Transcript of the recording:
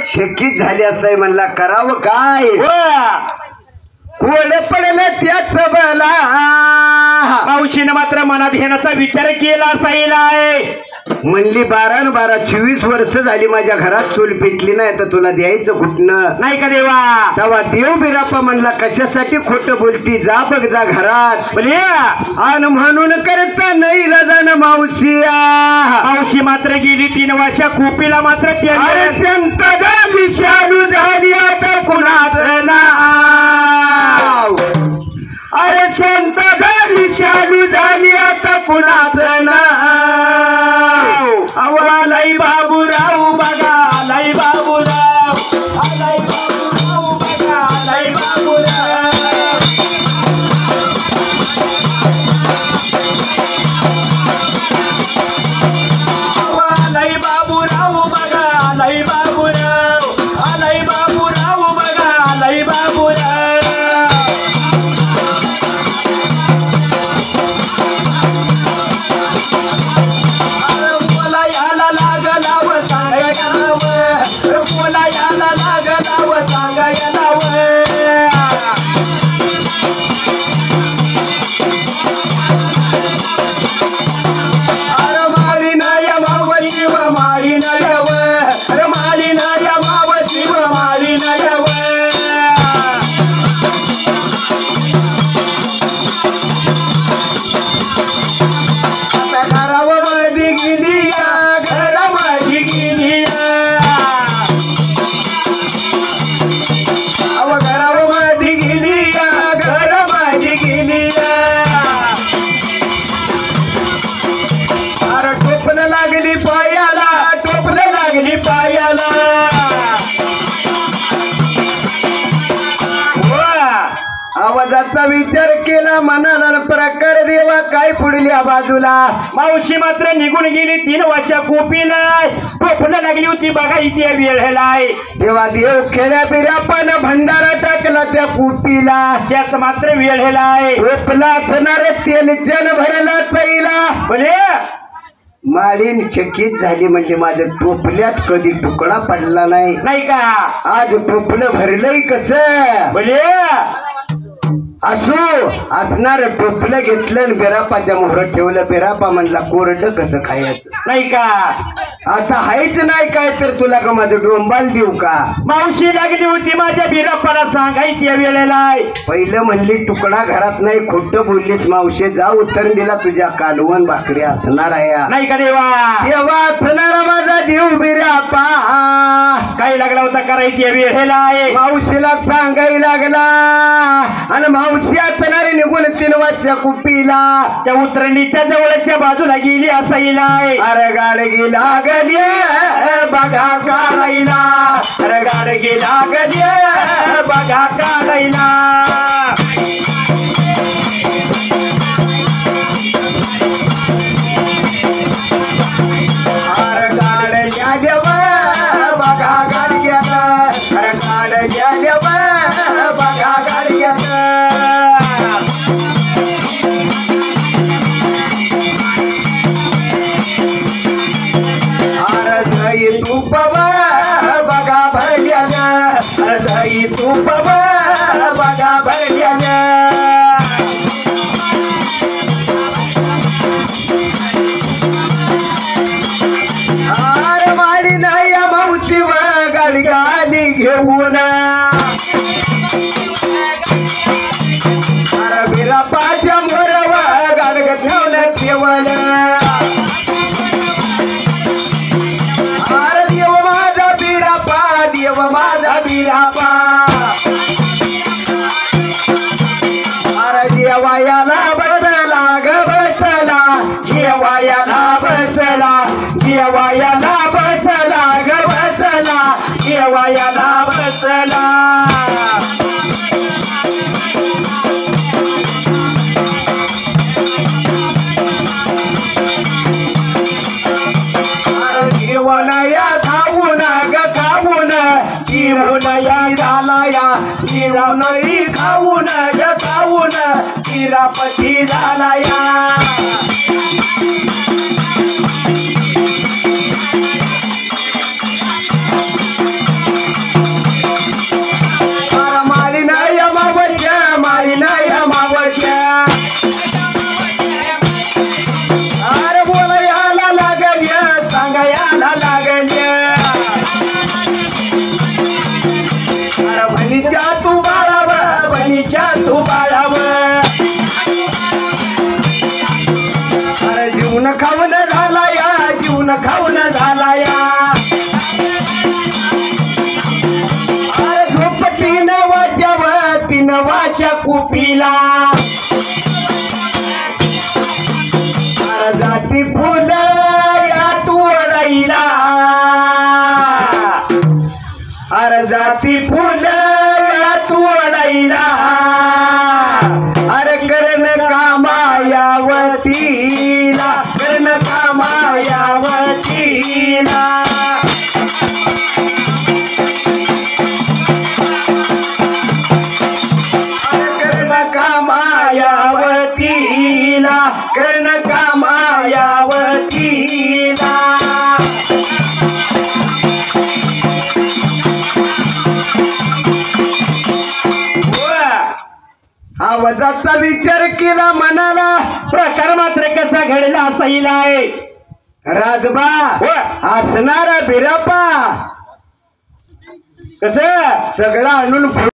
शकीत झाली असं म्हणला करावं काय कोण पडलं त्याच बला मावशीनं मात्र मनात घेण्याचा विचार केला आहे म्हणली 12 न 12 24 वर्ष झाली माझ्या घरात चूल पेटली नाही तर तुला द्यायचं कुठनं नाही का देवा तेव्हा देव बिरापा म्हणला कशासाठी खोटं बोलती जा बघ जा घरात आन म्हणून करता नाही लजान मावशी मात्र गेली 3 वर्षा कुपीला मात्र अत्यंत चालू झाली आता कुणाच नाव अरे संत झाली चालू झाली आता कुणाच नाव आलाय बाबूराव बघा आलाय बाबूराव आलाय बाबूराव बघा आलाय बाबूराव आलाय बाबूराव बघा आलाय बाबूराव आलाय बाबूराव बघा आलाय बाबूराव आवाजाचा विचार केला मनाला प्रकार देवा काय पुढल्या बाजूला मावशी मात्र निघून गेली 3 वर्षा कुपीला टोपलं लागली होती बघा इथे वेळेलाय तेव्हा देव खेड्या बिऱ्या पण भंडारा टाकला त्या कुपीला त्याच मात्र वेळेलाय टोपला असणार तेल जन भरला तैला बोले माळीन चकित झाली म्हणजे माझ्या टोपल्यात कधी तुकडा पडला नाही का आज टोपलं भरलंय कसं बोले असो असणार टोपलं घेतलं बिरापाच्या मोहरात ठेवलं बिरापा म्हणला कोरडं कसं खायचं नाही का असं हायच नाही काय तर तुला का माझं डोंबाल देऊ का मावशी लागली होती माझ्या बिरापाला सांगायची या वेळेला पहिलं म्हणली तुकडा घरात नाही खोटं बोललीस मावशे जा उत्तर दिला तुझ्या कालवण भाकरी असणार आहे नाही का देवा तेव्हा असणारा माझा देव बिरापा काय लागला होता करायची या वेळेला मावशीला सांगायला लागला आणि मावशी असणारी निघून 3 वर्षा कुपीला त्या उतरणीच्या जवळच्या बाजूला गेली असायला अरे गाडगी लागली बघा काढायला अरे गाडगी लागली बघा काढायला अरे गाडग्या देव बघा गाडग्याला अरे गाडग्या देव बघा गाडग्याला तूप बघा भरल्यानं दही तूप बघा भरल्यानं अरे माडी नाही मावशी गाडी गाडी घेऊन अरे बिरापाच्या मोरव गाडग ठेवलं ठेवलं माझा बिरापा अरे जेवायाला बसला ग बसला जेवायाला बसला जेवायाला बसला ग बसला जेवायाला बसला अरे जेवणया खाऊन ग खाऊन जीवनया झालाया जीवनही खाऊन ग खाऊन चिरापती झालाया अरे जाती फुलया तोडायला अरे कर्ण कामायावतीला कर्ण कामायावतीला कर्ण कामायावतीला कर्ण कामायावतीला आवाजाचा विचार केला मनाला प्रकार मात्र कसा घडला असा येईल आहे राजबा असणारा बिरापा कसं सगळा आणून